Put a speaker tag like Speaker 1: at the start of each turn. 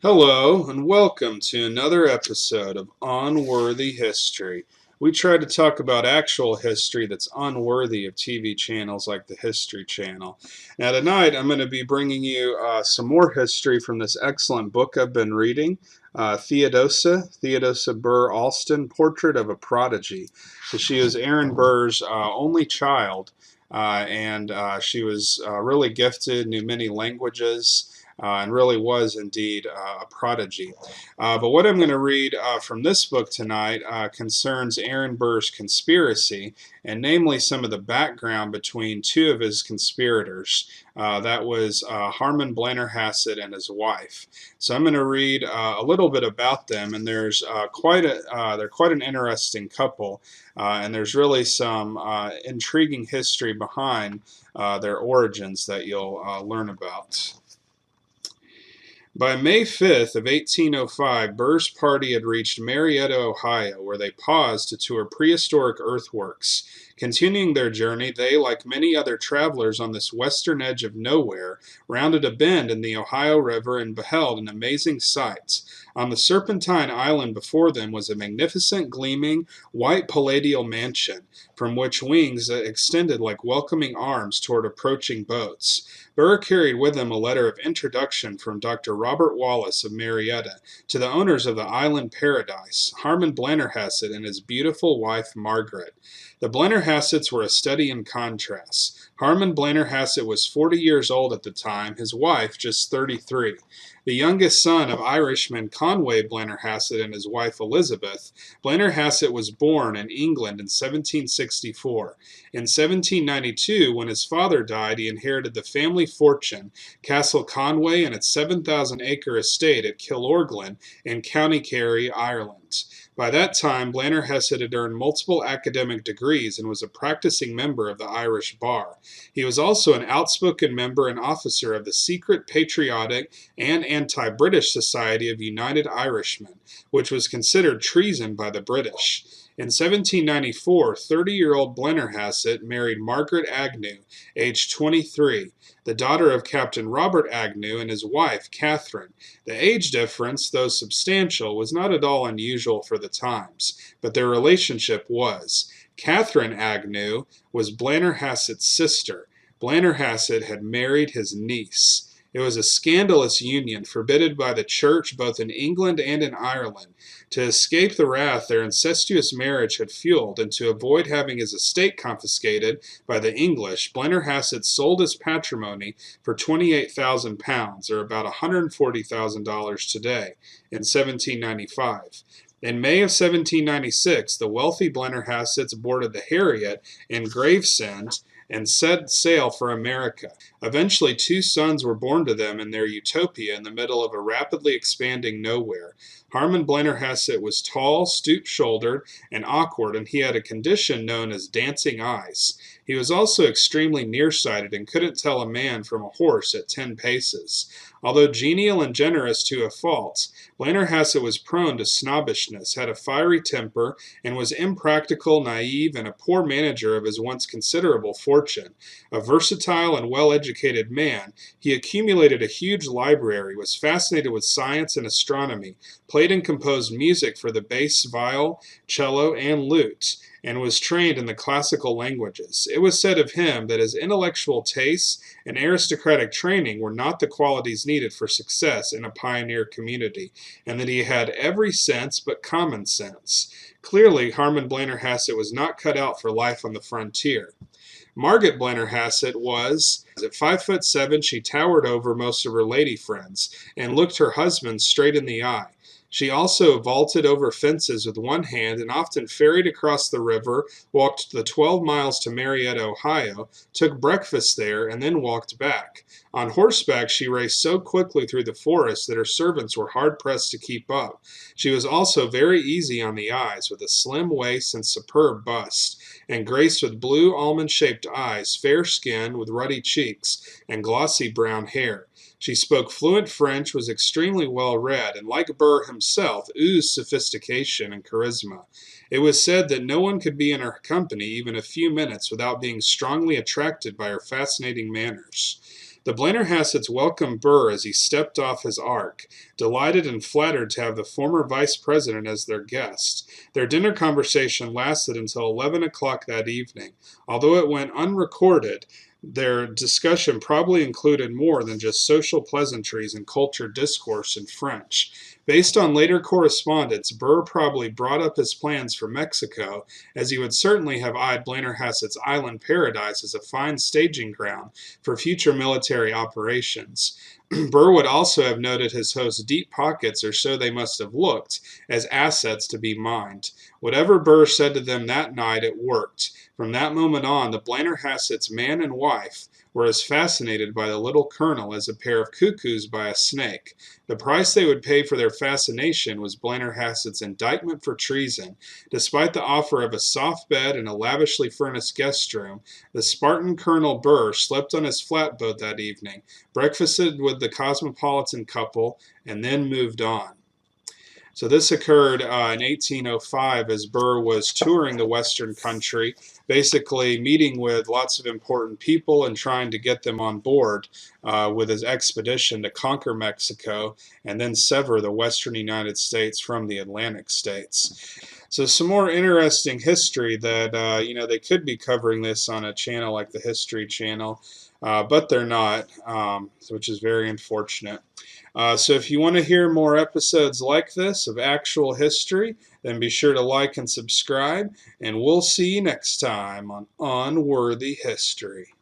Speaker 1: Hello, and welcome to another episode of Unworthy History. We try to talk about actual history that's unworthy of TV channels like the History Channel. Now, tonight I'm going to be bringing you some more history from this excellent book I've been reading, Theodosia Burr Alston, Portrait of a Prodigy. So she was Aaron Burr's only child, and she was really gifted, knew many languages and really was indeed a prodigy. But what I'm going to read from this book tonight concerns Aaron Burr's conspiracy, and namely some of the background between two of his conspirators. That was Harman Blennerhassett and his wife. So I'm going to read a little bit about them, and there's they're quite an interesting couple, and there's really some intriguing history behind their origins that you'll learn about. By May 5th of 1805, Burr's party had reached Marietta, Ohio, where they paused to tour prehistoric earthworks. Continuing their journey, they, like many other travelers on this western edge of nowhere, rounded a bend in the Ohio River and beheld an amazing sight. On the Serpentine Island before them was a magnificent, gleaming, white palatial mansion, from which wings extended like welcoming arms toward approaching boats. Burr carried with him a letter of introduction from Dr. Robert Wallace of Marietta to the owners of the island paradise, Harman Blennerhassett and his beautiful wife Margaret. The Blennerhassetts were a study in contrast. Harman Blennerhassett was 40 years old at the time, his wife just 33. The youngest son of Irishmen Conway Blennerhassett and his wife Elizabeth, Blennerhassett was born in England in 1764. In 1792, when his father died, he inherited the family fortune, Castle Conway and its 7,000-acre estate at Killorglin in County Kerry, Ireland. By that time, Blennerhassett had earned multiple academic degrees and was a practicing member of the Irish Bar. He was also an outspoken member and officer of the secret patriotic and anti-British Society of United Irishmen, which was considered treason by the British. In 1794, 30-year-old Blennerhassett married Margaret Agnew, aged 23, the daughter of Captain Robert Agnew and his wife, Catherine. The age difference, though substantial, was not at all unusual for the times, but their relationship was. Catherine Agnew was Blennerhassett's sister. Blennerhassett had married his niece. It was a scandalous union, forbidden by the Church both in England and in Ireland. To escape the wrath their incestuous marriage had fueled, and to avoid having his estate confiscated by the English, Blennerhassett sold his patrimony for £28,000, or about $140,000 today, in 1795. In May of 1796, the wealthy Blennerhassetts boarded the Harriet in Gravesend and set sail for America. Eventually, two sons were born to them in their utopia in the middle of a rapidly expanding nowhere. Harman Blennerhassett was tall, stoop-shouldered, and awkward, and he had a condition known as dancing eyes. He was also extremely nearsighted and couldn't tell a man from a horse at 10 paces. Although genial and generous to a fault, Blennerhassett was prone to snobbishness, had a fiery temper, and was impractical, naive, and a poor manager of his once considerable fortune. A versatile and well-educated man, he accumulated a huge library, was fascinated with science and astronomy, played and composed music for the bass viol, cello, and lute, and was trained in the classical languages. It was said of him that his intellectual tastes and aristocratic training were not the qualities needed for success in a pioneer community, and that he had every sense but common sense. Clearly, Harman Blennerhassett was not cut out for life on the frontier. Margaret Blennerhassett was, at 5'7", she towered over most of her lady friends, and looked her husband straight in the eye. She also vaulted over fences with one hand and often ferried across the river, walked the 12 miles to Marietta, Ohio, took breakfast there, and then walked back. On horseback, she raced so quickly through the forest that her servants were hard-pressed to keep up. She was also very easy on the eyes, with a slim waist and superb bust, and graced with blue almond-shaped eyes, fair skin with ruddy cheeks, and glossy brown hair. She spoke fluent French, was extremely well-read, and like Burr himself, oozed sophistication and charisma. It was said that no one could be in her company even a few minutes without being strongly attracted by her fascinating manners. The Blennerhassetts welcomed Burr as he stepped off his ark, delighted and flattered to have the former vice president as their guest. Their dinner conversation lasted until 11 o'clock that evening. Although it went unrecorded, their discussion probably included more than just social pleasantries and cultured discourse in French. Based on later correspondence, Burr probably brought up his plans for Mexico, as he would certainly have eyed Blennerhassett's island paradise as a fine staging ground for future military operations. Burr would also have noted his host's deep pockets, or so they must have looked, as assets to be mined. Whatever Burr said to them that night, it worked. From that moment on, the Blennerhassetts, man and wife, were as fascinated by the little colonel as a pair of cuckoos by a snake. The price they would pay for their fascination was Blennerhassett's indictment for treason. Despite the offer of a soft bed and a lavishly furnished guest room, the Spartan Colonel Burr slept on his flatboat that evening, breakfasted with the cosmopolitan couple, and then moved on. So this occurred in 1805 as Burr was touring the Western country, basically meeting with lots of important people and trying to get them on board with his expedition to conquer Mexico and then sever the Western United States from the Atlantic states. So some more interesting history that, they could be covering this on a channel like the History Channel, but they're not, which is very unfortunate. So if you want to hear more episodes like this of actual history, then be sure to like and subscribe, and we'll see you next time on Unworthy History.